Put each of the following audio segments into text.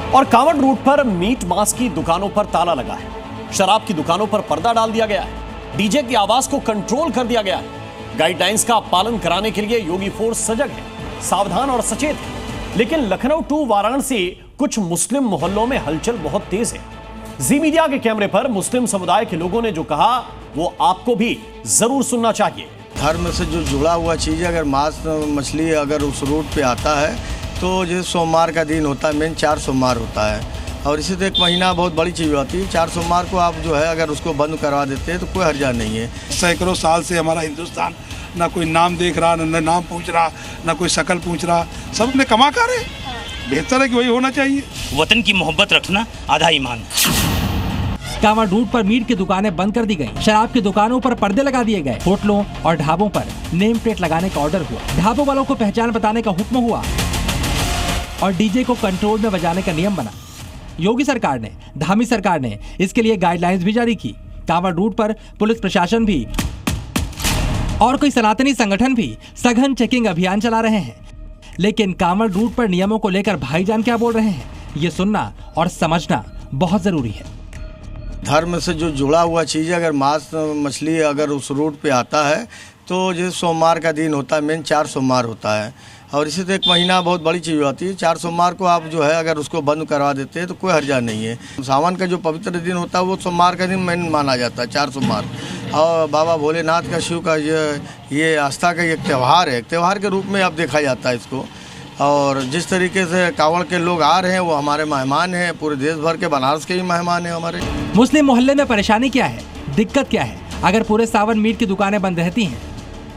और कांवड़ रूट पर मीट मांस की दुकानों पर ताला लगा है, शराब की दुकानों पर पर्दा डाल दिया गया है, डीजे की आवाज को कंट्रोल कर दिया गया है। गाइडलाइंस का पालन कराने के लिए योगी फोर्स सजग है, सावधान और सचेत है। लेकिन लखनऊ टू वाराणसी कुछ मुस्लिम मोहल्लों में हलचल बहुत तेज है। जी मीडिया के कैमरे पर मुस्लिम समुदाय के लोगों ने जो कहा वो आपको भी जरूर सुनना चाहिए। धर्म से जो जुड़ा हुआ चीज़ है, अगर मांस मछली अगर उस रूट पे आता है तो जैसे सोमवार का दिन होता है, मेन 4 सोमवार होता है और इसी तो एक महीना बहुत बड़ी चीज़ होती है। 4 सोमवार को आप जो है अगर उसको बंद करवा देते हैं तो कोई हर्जा नहीं है। सैकड़ों साल से हमारा हिंदुस्तान ना कोई नाम देख रहा, ना नाम पूछ रहा, ना कोई शक्ल पूछ रहा, सब अपने कमा कर रहे। बेहतर है कि वही होना चाहिए। वतन की मोहब्बत रखना आधा ईमान। कांवड़ रूट पर मीट की दुकानें बंद कर दी गई, शराब की दुकानों पर पर्दे लगा दिए गए, होटलों और ढाबों पर नेम प्लेट लगाने का ऑर्डर हुआ, ढाबों वालों को पहचान बताने का हुक्म हुआ और डीजे को कंट्रोल में बजाने का नियम बना। योगी सरकार ने, धामी सरकार ने इसके लिए गाइडलाइंस भी जारी की। कांवड़ रूट पर पुलिस प्रशासन भी और कोई सनातनी संगठन भी सघन चेकिंग अभियान चला रहे हैं। लेकिन कांवड़ रूट पर नियमों को लेकर भाईजान क्या बोल रहे हैं, ये सुनना और समझना बहुत जरूरी है। धर्म से जो जुड़ा हुआ चीज़ है, अगर मांस मछली अगर उस रूट पे आता है तो जैसे सोमवार का दिन होता है, मेन 4 सोमवार होता है और इसी तो एक महीना बहुत बड़ी चीज़ होती है। 4 सोमवार को आप जो है अगर उसको बंद करवा देते हैं तो कोई हर्जा नहीं है। सावन का जो पवित्र दिन होता है वो सोमवार का दिन मेन माना जाता है, 4 सोमवार। और बाबा भोलेनाथ का, शिव का ये आस्था का एक त्यौहार है, त्यौहार के रूप में अब देखा जाता है इसको। और जिस तरीके से कांवड़ के लोग आ रहे हैं वो हमारे मेहमान हैं, पूरे देश भर के, बनारस के भी मेहमान हैं हमारे। मुस्लिम मोहल्ले में परेशानी क्या है, दिक्कत क्या है अगर पूरे सावन मीट की दुकानें बंद रहती हैं?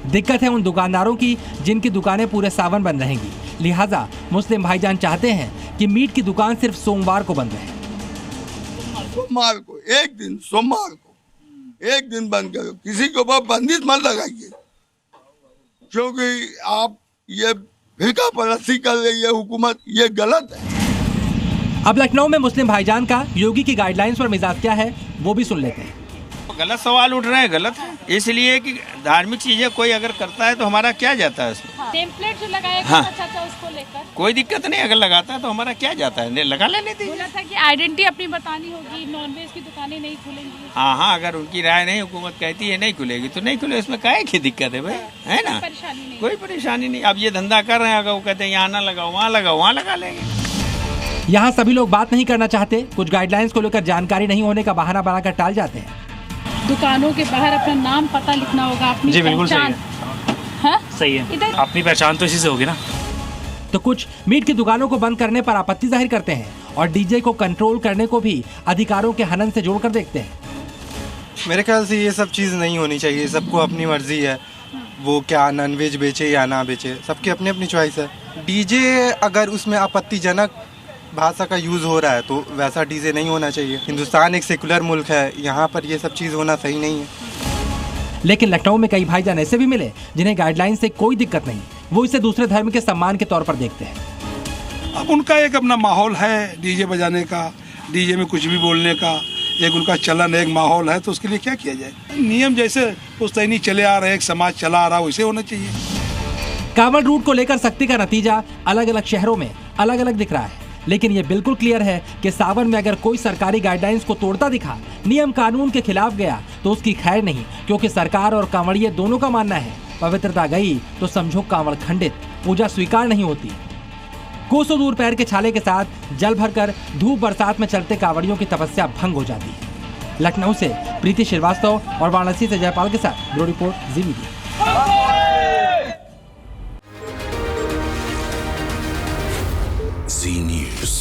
दिक्कत है उन दुकानदारों की जिनकी दुकानें पूरे सावन बंद रहेंगी। लिहाजा मुस्लिम भाईजान चाहते हैं कि मीट की दुकान सिर्फ सोमवार को बंद रहे। सोमवार को एक दिन, सोमवार को एक दिन बंद करो, किसी के ऊपर बंदिश मत लगाइए, क्योंकि आप ये फिरका परस्ती कर रही है हुकूमत, ये गलत है। अब लखनऊ में मुस्लिम भाईजान का योगी की गाइडलाइंस पर मिजाज क्या है वो भी सुन लेते हैं। गलत सवाल उठ रहे हैं, गलत है, इसलिए कि धार्मिक चीजें कोई अगर करता है तो हमारा क्या जाता है उसमें। टेम्पलेट जो लगाएगा हाँ। चाचा उसको लेकर कोई दिक्कत नहीं, अगर लगाता है तो हमारा क्या जाता है, लगा लेने दीजिए। बोला था कि आइडेंटिटी अपनी बतानी होगी, नॉनवेज की दुकानें नहीं खुलेंगी। हाँ, अगर उनकी राय नहीं, हुकूमत कहती है नहीं खुलेगी तो नहीं खुले, इसमें काहे की दिक्कत है भाई, है ना? परेशानी नहीं, कोई परेशानी नहीं। अब ये धंधा कर रहे हैं, अगर वो कहते हैं यहाँ ना लगाओ, वहाँ लगाओ, वहाँ लगा लेंगे। यहाँ सभी लोग बात नहीं करना चाहते, कुछ गाइडलाइंस को लेकर जानकारी नहीं होने का बहाना बनाकर टाल जाते हैं। दुकानों के बाहर अपना नाम पता लिखना होगा, अपनी जी बिल्कुल सही है। हाँ? सही है, इधर अपनी पहचान तो इसी से होगी ना। तो कुछ मीट की दुकानों को बंद करने पर आपत्ति जाहिर करते हैं और डीजे को कंट्रोल करने को भी अधिकारों के हनन से जोड़कर देखते हैं। मेरे ख्याल से ये सब चीज़ नहीं होनी चाहिए, सबको अपनी मर्जी है, वो क्या नॉनवेज बेचे या ना बेचे, सबकी अपनी अपनी चॉइस है। डीजे अगर उसमें आपत्तिजनक भाषा का यूज़ हो रहा है तो वैसा डीजे नहीं होना चाहिए। हिंदुस्तान एक सेकुलर मुल्क है, यहाँ पर ये सब चीज़ होना सही नहीं है। लेकिन लखनऊ में कई भाईजान ऐसे भी मिले जिन्हें गाइडलाइन से कोई दिक्कत नहीं, वो इसे दूसरे धर्म के सम्मान के तौर पर देखते हैं। अब उनका एक अपना माहौल है डीजे बजाने का, डीजे में कुछ भी बोलने का एक उनका चलन, एक माहौल है, तो उसके लिए क्या किया जाए। नियम जैसे पुश्तैनी चले आ रहे, एक समाज चला आ रहा, वैसे होना चाहिए। कांवड़ रूट को लेकर सख्ती का नतीजा अलग अलग शहरों में अलग अलग दिख रहा है, लेकिन ये बिल्कुल क्लियर है कि सावन में अगर कोई सरकारी गाइडलाइंस को तोड़ता दिखा, नियम कानून के खिलाफ गया तो उसकी खैर नहीं, क्योंकि सरकार और कांवड़िए दोनों का मानना है पवित्रता गई तो समझो कांवड़ खंडित, पूजा स्वीकार नहीं होती। कोसों दूर पैर के छाले के साथ जल भरकर धूप बरसात में चलते कांवड़ियों की तपस्या भंग हो जाती है। लखनऊ से प्रीति श्रीवास्तव और वाराणसी से जयपाल के साथ ब्यूरो रिपोर्ट, जी मीडिया। जी न्यूज़।